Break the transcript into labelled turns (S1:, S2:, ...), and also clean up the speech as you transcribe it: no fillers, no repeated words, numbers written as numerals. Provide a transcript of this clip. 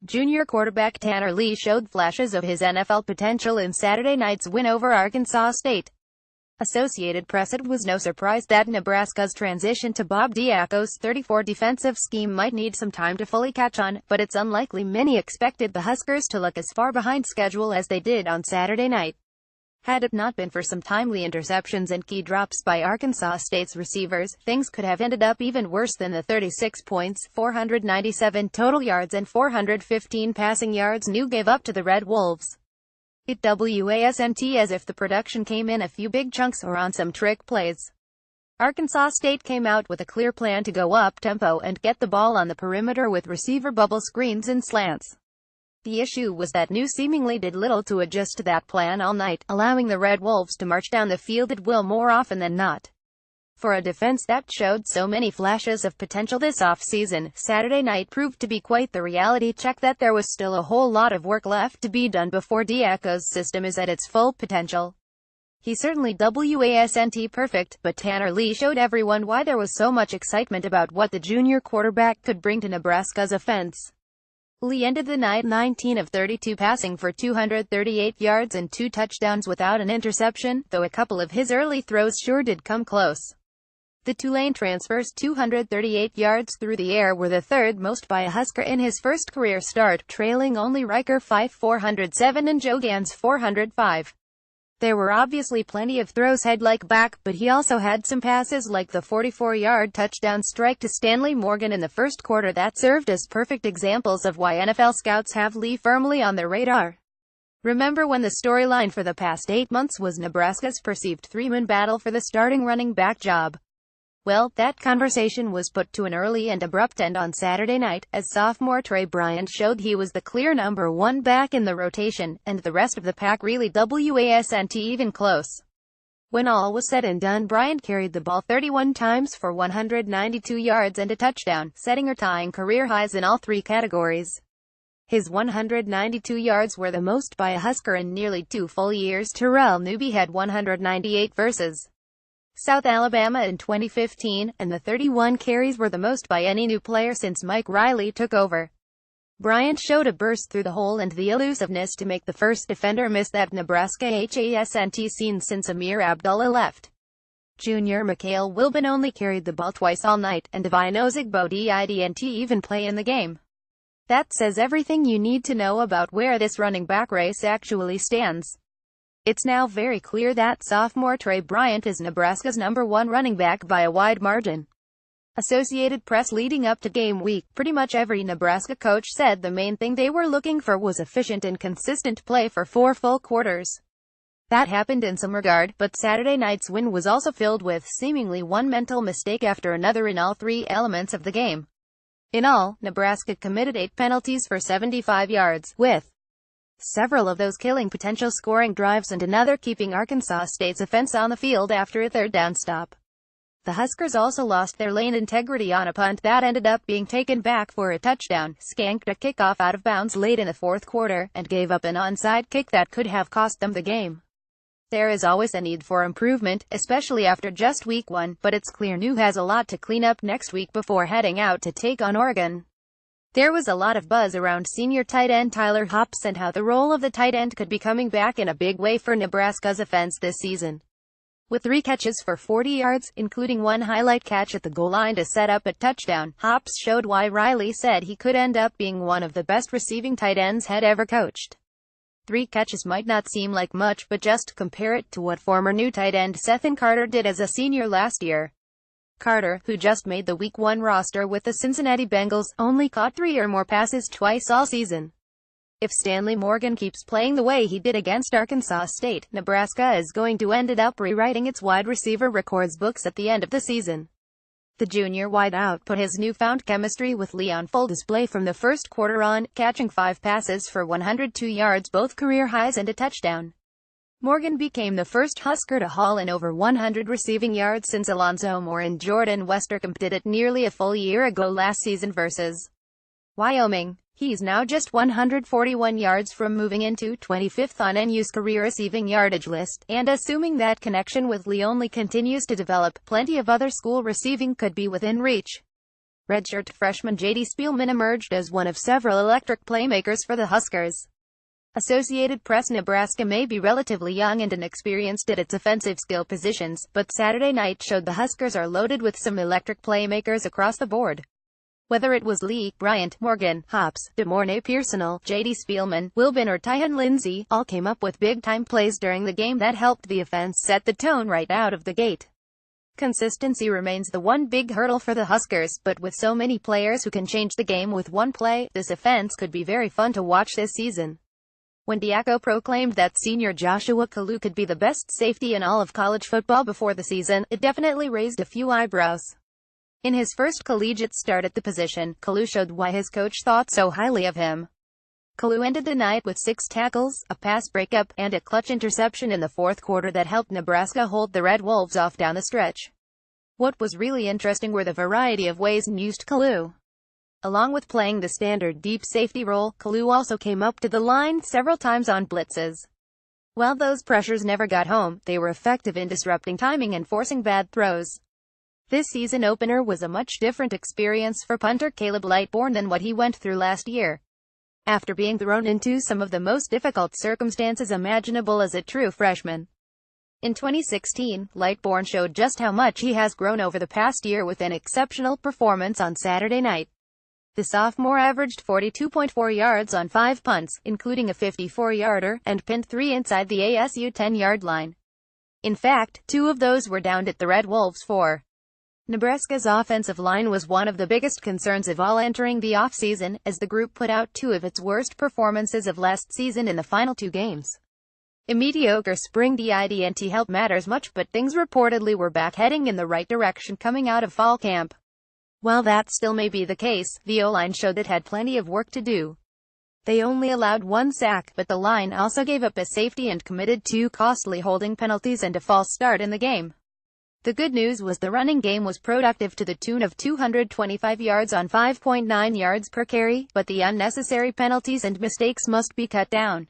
S1: Junior quarterback Tanner Lee showed flashes of his NFL potential in Saturday night's win over Arkansas State. Associated Press: It was no surprise that Nebraska's transition to Bob Diaco's 34 defensive scheme might need some time to fully catch on, but it's unlikely many expected the Huskers to look as far behind schedule as they did on Saturday night. Had it not been for some timely interceptions and key drops by Arkansas State's receivers, things could have ended up even worse than the 36 points, 497 total yards and 415 passing yards New gave up to the Red Wolves. It wasn't as if the production came in a few big chunks or on some trick plays. Arkansas State came out with a clear plan to go up-tempo and get the ball on the perimeter with receiver bubble screens and slants. The issue was that New seemingly did little to adjust to that plan all night, allowing the Red Wolves to march down the field at will more often than not. For a defense that showed so many flashes of potential this offseason, Saturday night proved to be quite the reality check that there was still a whole lot of work left to be done before Diaco's system is at its full potential. He certainly wasn't perfect, but Tanner Lee showed everyone why there was so much excitement about what the junior quarterback could bring to Nebraska's offense. Lee ended the night 19 of 32 passing for 238 yards and 2 touchdowns without an interception, though a couple of his early throws sure did come close. The Tulane transfer's 238 yards through the air were the third most by a Husker in his first career start, trailing only Riker 407 and Joe Gans 405. There were obviously plenty of throws head-like-back, but he also had some passes like the 44-yard touchdown strike to Stanley Morgan in the first quarter that served as perfect examples of why NFL scouts have Lee firmly on their radar. Remember when the storyline for the past 8 months was Nebraska's perceived three-man battle for the starting running back job? Well, that conversation was put to an early and abrupt end on Saturday night, as sophomore Trey Bryant showed he was the clear number one back in the rotation, and the rest of the pack really wasn't even close. When all was said and done, Bryant carried the ball 31 times for 192 yards and a touchdown, setting or tying career highs in all three categories. His 192 yards were the most by a Husker in nearly 2 full years. Terrell Newby had 198 versus South Alabama in 2015, and the 31 carries were the most by any new player since Mike Riley took over. Bryant showed a burst through the hole and the elusiveness to make the first defender miss that Nebraska hasn't seen since Amir Abdullah left. Junior Mikhail Wilbon only carried the ball twice all night, and Devine Ozigbo didn't even play in the game. That says everything you need to know about where this running back race actually stands. It's now very clear that sophomore Trey Bryant is Nebraska's #1 running back by a wide margin. Associated Press: Leading up to game week, pretty much every Nebraska coach said the main thing they were looking for was efficient and consistent play for 4 full quarters. That happened in some regard, but Saturday night's win was also filled with seemingly one mental mistake after another in all 3 elements of the game. In all, Nebraska committed 8 penalties for 75 yards, with several of those killing potential scoring drives and another keeping Arkansas State's offense on the field after a third down stop. The Huskers also lost their lane integrity on a punt that ended up being taken back for a touchdown, skanked a kickoff out of bounds late in the fourth quarter, and gave up an onside kick that could have cost them the game. There is always a need for improvement, especially after just week 1, but it's clear New has a lot to clean up next week before heading out to take on Oregon. There was a lot of buzz around senior tight end Tyler Hops and how the role of the tight end could be coming back in a big way for Nebraska's offense this season. With 3 catches for 40 yards, including one highlight catch at the goal line to set up a touchdown, Hops showed why Riley said he could end up being one of the best receiving tight ends had ever coached. 3 catches might not seem like much, but just compare it to what former New tight end Sethan Carter did as a senior last year. Carter, who just made the Week 1 roster with the Cincinnati Bengals, only caught 3 or more passes twice all season. If Stanley Morgan keeps playing the way he did against Arkansas State, Nebraska is going to end up rewriting its wide receiver records books at the end of the season. The junior wideout put his newfound chemistry with Lee on full display from the first quarter on, catching 5 passes for 102 yards, both career highs, and a touchdown. Morgan became the first Husker to haul in over 100 receiving yards since Alonzo Moore and Jordan Westerkamp did it nearly a full year ago last season versus Wyoming. He's now just 141 yards from moving into 25th on NU's career receiving yardage list, and assuming that connection with Lee only continues to develop, plenty of other school receiving could be within reach. Redshirt freshman J.D. Spielman emerged as one of several electric playmakers for the Huskers. Associated Press: Nebraska may be relatively young and inexperienced at its offensive skill positions, but Saturday night showed the Huskers are loaded with some electric playmakers across the board. Whether it was Lee, Bryant, Morgan, Hops, DeMornay Pearsonal, J.D. Spielman, Wilbin or Tyhan Lindsey, all came up with big-time plays during the game that helped the offense set the tone right out of the gate. Consistency remains the one big hurdle for the Huskers, but with so many players who can change the game with one play, this offense could be very fun to watch this season. When Diaco proclaimed that senior Joshua Kalu could be the best safety in all of college football before the season, it definitely raised a few eyebrows. In his first collegiate start at the position, Kalu showed why his coach thought so highly of him. Kalu ended the night with 6 tackles, a pass breakup, and a clutch interception in the fourth quarter that helped Nebraska hold the Red Wolves off down the stretch. What was really interesting were the variety of ways N used Kalu. Along with playing the standard deep safety role, Kalu also came up to the line several times on blitzes. While those pressures never got home, they were effective in disrupting timing and forcing bad throws. This season opener was a much different experience for punter Caleb Lightbourne than what he went through last year. After being thrown into some of the most difficult circumstances imaginable as a true freshman. In 2016, Lightbourne showed just how much he has grown over the past year with an exceptional performance on Saturday night. The sophomore averaged 42.4 yards on 5 punts, including a 54-yarder, and pinned 3 inside the ASU 10-yard line. In fact, 2 of those were downed at the Red Wolves' 4. Nebraska's offensive line was one of the biggest concerns of all entering the offseason, as the group put out 2 of its worst performances of last season in the final 2 games. A mediocre spring didn't help matters much, but things reportedly were back heading in the right direction coming out of fall camp. While that still may be the case, the O-line showed it had plenty of work to do. They only allowed 1 sack, but the line also gave up a safety and committed 2 costly holding penalties and a false start in the game. The good news was the running game was productive to the tune of 225 yards on 5.9 yards per carry, but the unnecessary penalties and mistakes must be cut down.